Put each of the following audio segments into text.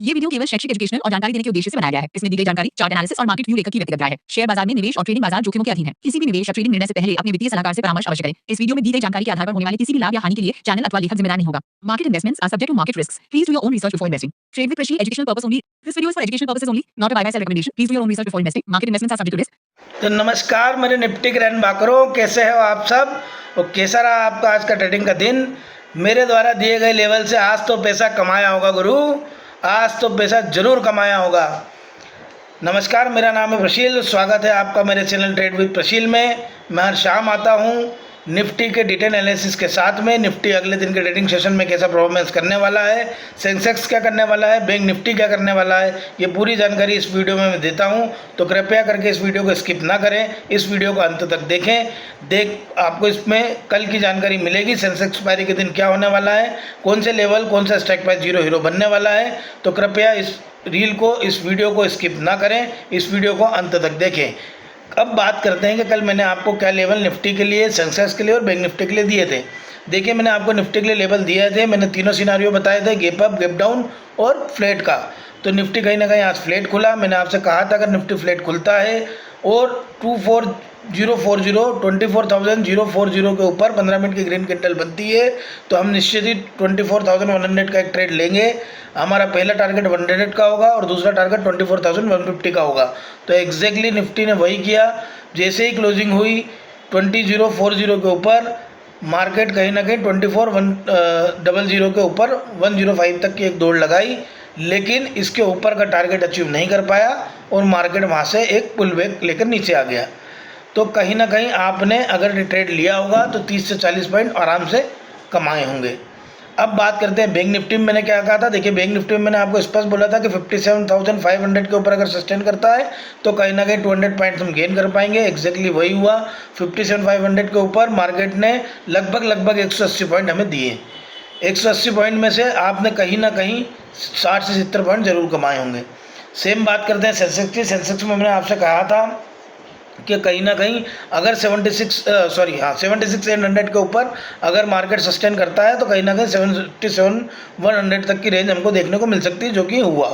ये वीडियो केवल शैक्षिक एजुकेशनल और जानकारी देने के उद्देश्य से बनाया गया है। इसमें दी गई जानकारी चार्ट एनालिसिस और मार्केट व्यू लेकर की व्यक्तिगत राय है। शेयर बाजार में निवेश और ट्रेडिंग बाजार जोखिमों के अधीन है। किसी भी निवेश या ट्रेडिंग निर्णय से पहले अपने वित्तीय सलाहकार से परामर्श अवश्य करें। इस वीडियो में दी गई जानकारी के आधार पर होने वाले किसी भी लाभ या हानि के लिए चैनल अथवा लेखक जिम्मेदार नहीं होगा। Market investments are subject to market risks. Please do your own research before investing. Trade with Prashi, educational purpose only. This video is for educational purposes only, not a buy sell recommendation. Please do your own research before investing. Market investments are subject to risk. तो नमस्कार मेरे Nifty grand बाकरों, कैसे हो आप सब और कैसा रहा आपका आज का ट्रेडिंग का दिन। मेरे द्वारा दिए गए लेवल से आज तो पैसा कमाया होगा गुरु, आज तो पैसा जरूर कमाया होगा। नमस्कार, मेरा नाम है प्रशील, स्वागत है आपका मेरे चैनल ट्रेड विद प्रशील में। मैं हर शाम आता हूँ निफ्टी के डिटेल एनालिसिस के साथ में। निफ्टी अगले दिन के ट्रेडिंग सेशन में कैसा परफॉर्मेंस करने वाला है, सेंसेक्स क्या करने वाला है, बैंक निफ्टी क्या करने वाला है, ये पूरी जानकारी इस वीडियो में मैं देता हूँ। तो कृपया करके इस वीडियो को स्किप ना करें, इस वीडियो को अंत तक देखें। आपको इसमें कल की जानकारी मिलेगी, सेंसेक्स एक्सपायरी के दिन क्या होने वाला है, कौन से लेवल, कौन सा स्ट्राइक प्राइस जीरो हीरो बनने वाला है। तो कृपया इस रील को, इस वीडियो को स्किप ना करें, इस वीडियो को अंत तक देखें। अब बात करते हैं कि कल मैंने आपको क्या लेवल निफ्टी के लिए, सेंसेक्स के लिए और बैंक निफ्टी के लिए दिए थे। देखिए, मैंने आपको निफ्टी के लिए लेवल दिए थे, मैंने तीनों सिनारियो बताए थे, गैप अप, गैप डाउन और फ्लैट का। तो निफ्टी कहीं ना कहीं आज फ्लैट खुला। मैंने आपसे कहा था अगर निफ्टी फ्लैट खुलता है और 24,040 के ऊपर 15 मिनट की ग्रीन कैंडल बनती है तो हम निश्चित ही 24,100 का एक ट्रेड लेंगे। हमारा पहला टारगेट 100 का होगा और दूसरा टारगेट 24,150 का होगा। तो एग्जैक्टली निफ्टी ने वही किया। जैसे ही क्लोजिंग हुई 20,040 के ऊपर, मार्केट कहीं ना कहीं 24,100 के ऊपर 105 तक की एक दौड़ लगाई, लेकिन इसके ऊपर का टारगेट अचीव नहीं कर पाया और मार्केट वहाँ से एक पुल बैक लेकर नीचे आ गया। तो कहीं ना कहीं आपने अगर ट्रेड लिया होगा तो 30 से 40 पॉइंट आराम से कमाए होंगे। अब बात करते हैं बैंक निफ्टी में। मैंने क्या कहा था, देखिए बैंक निफ्टी में मैंने आपको स्पष्ट बोला था कि 57,500 के ऊपर अगर सस्टेन करता है तो कहीं ना कहीं 200 पॉइंट्स हम गेन कर पाएंगे। एग्जैक्टली वही हुआ। 57,500 के ऊपर मार्केट ने लगभग 180 पॉइंट हमें दिए। 180 पॉइंट में से आपने कहीं ना कहीं 60 से 70 पॉइंट जरूर कमाए होंगे। सेम बात करते हैं सेंसेक्स की। सेंसेक्स में मैंने आपसे कहा था कि कहीं ना कहीं अगर 76,800 के ऊपर अगर मार्केट सस्टेन करता है तो कहीं ना कहीं 77,100 तक की रेंज हमको देखने को मिल सकती है, जो कि हुआ।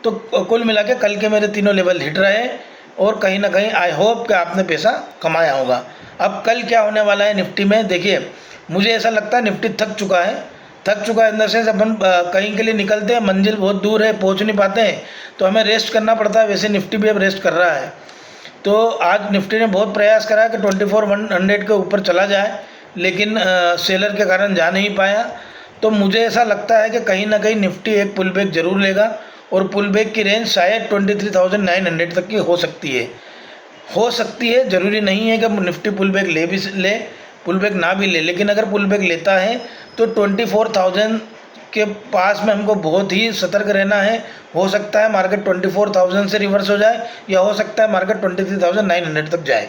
तो कुल मिला के कल के मेरे तीनों लेवल हिट रहे और कहीं ना कहीं आई होप कि आपने पैसा कमाया होगा। अब कल क्या होने वाला है निफ्टी में, देखिए मुझे ऐसा लगता है निफ्टी थक चुका है अंदर से। अपन कहीं के लिए निकलते हैं, मंजिल बहुत दूर है, पहुँच नहीं पाते हैं तो हमें रेस्ट करना पड़ता है। वैसे निफ्टी भी अब रेस्ट कर रहा है। तो आज निफ्टी ने बहुत प्रयास करा कि 24,100 के ऊपर चला जाए, लेकिन सेलर के कारण जा नहीं पाया। तो मुझे ऐसा लगता है कि कहीं ना कहीं निफ्टी एक पुल बैक जरूर लेगा और पुल बैक की रेंज शायद 23,900 तक की हो सकती है। ज़रूरी नहीं है कि निफ्टी पुल बैक ले, पुल बैक ना भी ले, लेकिन अगर पुल बैक लेता है तो 24,000 के पास में हमको बहुत ही सतर्क रहना है। हो सकता है मार्केट 24,000 से रिवर्स हो जाए या हो सकता है मार्केट 23,900 तक जाए।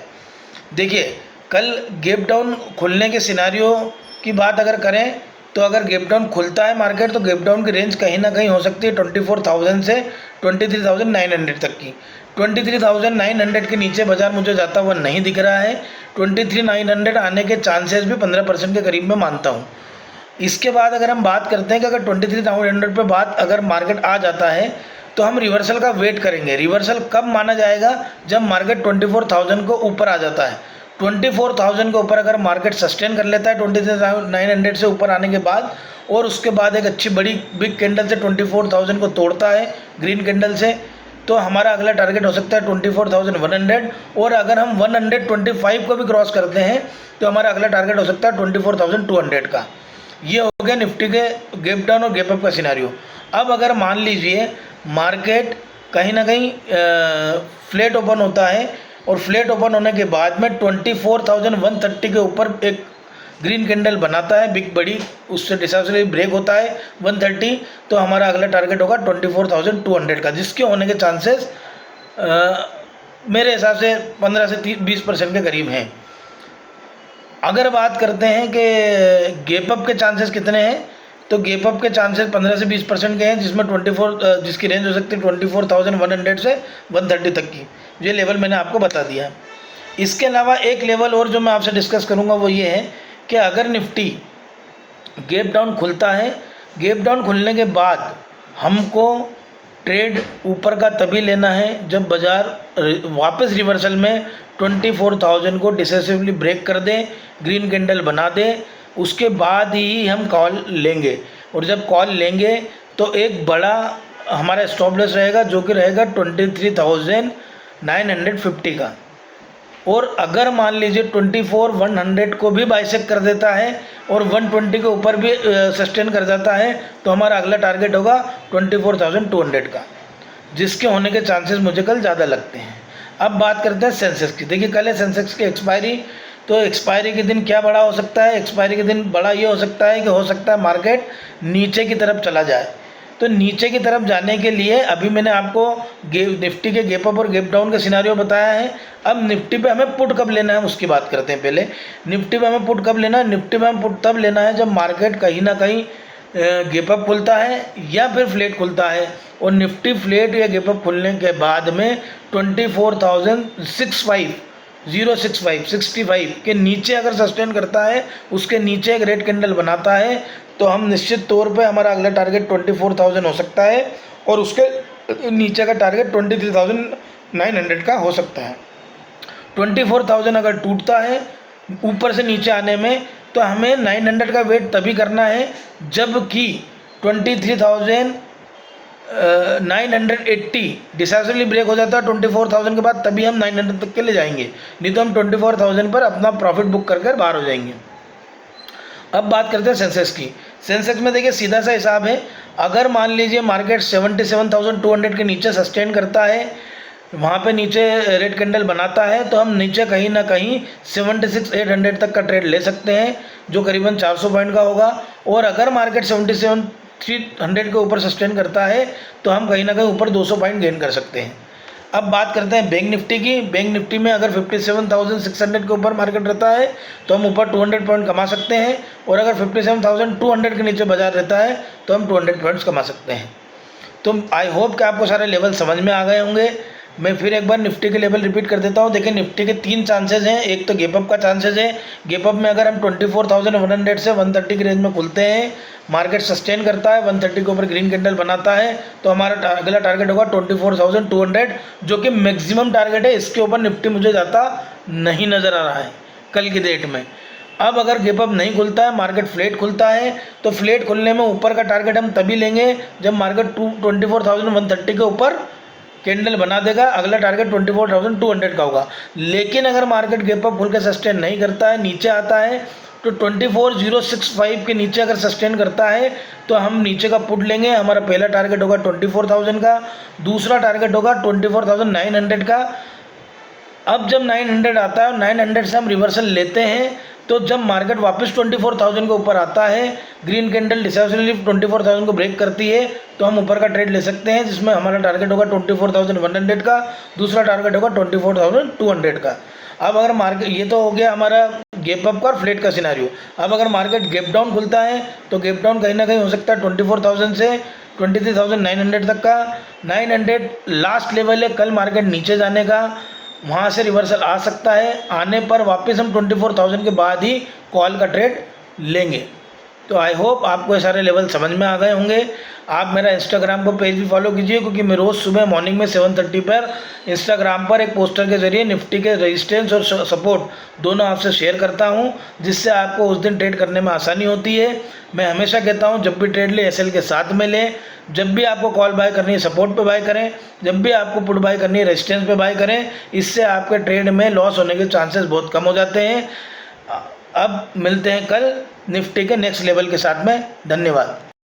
देखिए, कल गैप डाउन खुलने के सिनारियो की बात अगर करें तो अगर गैप डाउन खुलता है मार्केट तो गैप डाउन की रेंज कहीं ना कहीं हो सकती है 24,000 से 23,900 तक की। 23,900 के नीचे बाजार मुझे जाता हुआ नहीं दिख रहा है। 23,900 आने के चांसेस भी 15% के करीब में मानता हूँ। इसके बाद अगर हम बात करते हैं कि अगर 23,900 पे बात अगर मार्केट आ जाता है तो हम रिवर्सल का वेट करेंगे। रिवर्सल कब माना जाएगा, जब मार्केट 24,000 को ऊपर आ जाता है। 24,000 के ऊपर अगर मार्केट सस्टेन कर लेता है 23,900 से ऊपर आने के बाद और उसके बाद एक अच्छी बड़ी बिग कैंडल से 24,000 को तोड़ता है ग्रीन कैंडल से, तो हमारा अगला टारगेट हो सकता है 24,100। और अगर हम 125 को भी क्रॉस करते हैं तो हमारा अगला टारगेट हो सकता है 24,200 का। ये हो गया निफ्टी के गैप डाउन और गैप अप का सिनारियो। अब अगर मान लीजिए मार्केट कहीं ना कहीं फ्लैट ओपन होता है और फ्लैट ओपन होने के बाद में 24,130 के ऊपर एक ग्रीन कैंडल बनाता है बिग बड़ी, उससे डिसास्टर ब्रेक होता है 130, तो हमारा अगला टारगेट होगा 24,200 का, जिसके होने के चांसेस मेरे हिसाब से 15 से 20% के करीब हैं। अगर बात करते हैं कि गैप अप के चांसेस कितने हैं, तो गैप अप के चांसेस 15 से 20% के हैं, जिसमें जिसकी रेंज हो सकती है 24,100 से 130 तक की। ये लेवल मैंने आपको बता दिया। इसके अलावा एक लेवल और जो मैं आपसे डिस्कस करूंगा वो ये है कि अगर निफ्टी गैप डाउन खुलता है, गैप डाउन खुलने के बाद हमको ट्रेड ऊपर का तभी लेना है जब बाज़ार वापस रिवर्सल में 24,000 को डिसेसिवली ब्रेक कर दे, ग्रीन कैंडल बना दे, उसके बाद ही हम कॉल लेंगे। और जब कॉल लेंगे तो एक बड़ा हमारा स्टॉप लॉस रहेगा जो कि रहेगा 23,950 का। और अगर मान लीजिए 24,100 को भी बाइसेक्ट कर देता है और 120 के ऊपर भी सस्टेन कर जाता है तो हमारा अगला टारगेट होगा 24,200 का, जिसके होने के चांसेस मुझे कल ज़्यादा लगते हैं। अब बात करते हैं सेंसेक्स की। देखिए कल है सेंसेक्स की एक्सपायरी, तो एक्सपायरी के दिन क्या बड़ा हो सकता है? एक्सपायरी के दिन बड़ा ये हो सकता है कि हो सकता है मार्केट नीचे की तरफ चला जाए। तो नीचे की तरफ जाने के लिए अभी मैंने आपको निफ्टी के गैप अप और गैप डाउन का सिनारियो बताया है। अब निफ्टी पे हमें पुट कब लेना है उसकी बात करते हैं। पहले निफ्टी पे हमें पुट कब लेना है? निफ्टी पे हमें पुट तब लेना है जब मार्केट कहीं ना कहीं गैप अप खुलता है या फिर फ्लैट खुलता है, और निफ्टी फ्लैट या गैप अप खुलने के बाद में 24,065 के नीचे अगर सस्टेन करता है, उसके नीचे एक रेड कैंडल बनाता है, तो हम निश्चित तौर पे हमारा अगला टारगेट 24,000 हो सकता है और उसके नीचे का टारगेट 23,900 का हो सकता है। 24,000 अगर टूटता है ऊपर से नीचे आने में, तो हमें 900 का वेट तभी करना है जबकि 23,980 डिसाइसिवली ब्रेक हो जाता है 24,000 के बाद, तभी हम 900 तक के ले जाएंगे, नहीं तो हम 24,000 पर अपना प्रॉफिट बुक कर बाहर हो जाएंगे। अब बात करते हैं सेंसेक्स की। सेंसेक्स में देखिए सीधा सा हिसाब है, अगर मान लीजिए मार्केट 77,200 के नीचे सस्टेन करता है, वहाँ पे नीचे रेड कैंडल बनाता है, तो हम नीचे कहीं ना कहीं 76,800 तक का ट्रेड ले सकते हैं जो करीबन 400 पॉइंट का होगा। और अगर मार्केट 77,300 के ऊपर सस्टेन करता है तो हम कहीं ना कहीं ऊपर 200 पॉइंट गेन कर सकते हैं। अब बात करते हैं बैंक निफ्टी की। बैंक निफ्टी में अगर 57,600 के ऊपर मार्केट रहता है तो हम ऊपर 200 पॉइंट कमा सकते हैं, और अगर 57,200 के नीचे बाजार रहता है तो हम 200 पॉइंट्स कमा सकते हैं। तो आई होप कि आपको सारे लेवल समझ में आ गए होंगे। मैं फिर एक बार निफ्टी के लेवल रिपीट कर देता हूँ। देखिए निफ्टी के 3 चांसेस हैं। एक तो गैप अप का चांसेस है। गैप अप में अगर हम 24,100 से 130 के रेंज में खुलते हैं, मार्केट सस्टेन करता है, 130 के ऊपर ग्रीन कैंडल बनाता है, तो हमारा अगला टारगेट होगा 24,200, जो कि मैक्सिमम टारगेट है। इसके ऊपर निफ्टी मुझे जाता नहीं नज़र आ रहा है कल की डेट में। अब अगर गैप अप नहीं खुलता है, मार्केट फ्लैट खुलता है, तो फ्लैट खुलने में ऊपर का टारगेट हम तभी लेंगे जब मार्केट 24,130 के ऊपर कैंडल बना देगा। अगला टारगेट 24,200 का होगा। लेकिन अगर मार्केट गैप अप खुल के सस्टेन नहीं करता है, नीचे आता है, तो 24,065 के नीचे अगर सस्टेन करता है तो हम नीचे का पुट लेंगे। हमारा पहला टारगेट होगा 24,000 का, दूसरा टारगेट होगा 24,900 का। अब जब 900 आता है और 900 से हम रिवर्सल लेते हैं, तो जब मार्केट वापस 24,000 के ऊपर आता है, ग्रीन कैंडल डिसाइसिवली 24,000 को ब्रेक करती है, तो हम ऊपर का ट्रेड ले सकते हैं, जिसमें हमारा टारगेट होगा 24,100 का, दूसरा टारगेट होगा 24,200 का। अब अगर मार्केट, ये तो हो गया हमारा गैप अप का और फ्लैट का सिनारियो। अब अगर मार्केट गैप डाउन खुलता है तो गैप डाउन कहीं ना कहीं हो सकता है 24,000 से 23,900 तक का। 900 लास्ट लेवल है कल मार्केट नीचे जाने का, वहाँ से रिवर्सल आ सकता है। आने पर वापस हम 24,000 के बाद ही कॉल का ट्रेड लेंगे। तो आई होप आपको ये सारे लेवल समझ में आ गए होंगे। आप मेरा इंस्टाग्राम को पेज भी फॉलो कीजिए, क्योंकि मैं रोज़ सुबह मॉर्निंग में 7:30 पर इंस्टाग्राम पर एक पोस्टर के ज़रिए निफ्टी के रेजिस्टेंस और सपोर्ट दोनों आपसे शेयर करता हूं, जिससे आपको उस दिन ट्रेड करने में आसानी होती है। मैं हमेशा कहता हूं जब भी ट्रेड ले एसएल के साथ में लें, जब भी आपको कॉल बाय करनी है सपोर्ट पे बाय करें, जब भी आपको पुट बाय करनी है रेजिस्टेंस पे बाय करें। इससे आपके ट्रेड में लॉस होने के चांसेस बहुत कम हो जाते हैं। अब मिलते हैं कल निफ्टी के नेक्स्ट लेवल के साथ में। धन्यवाद।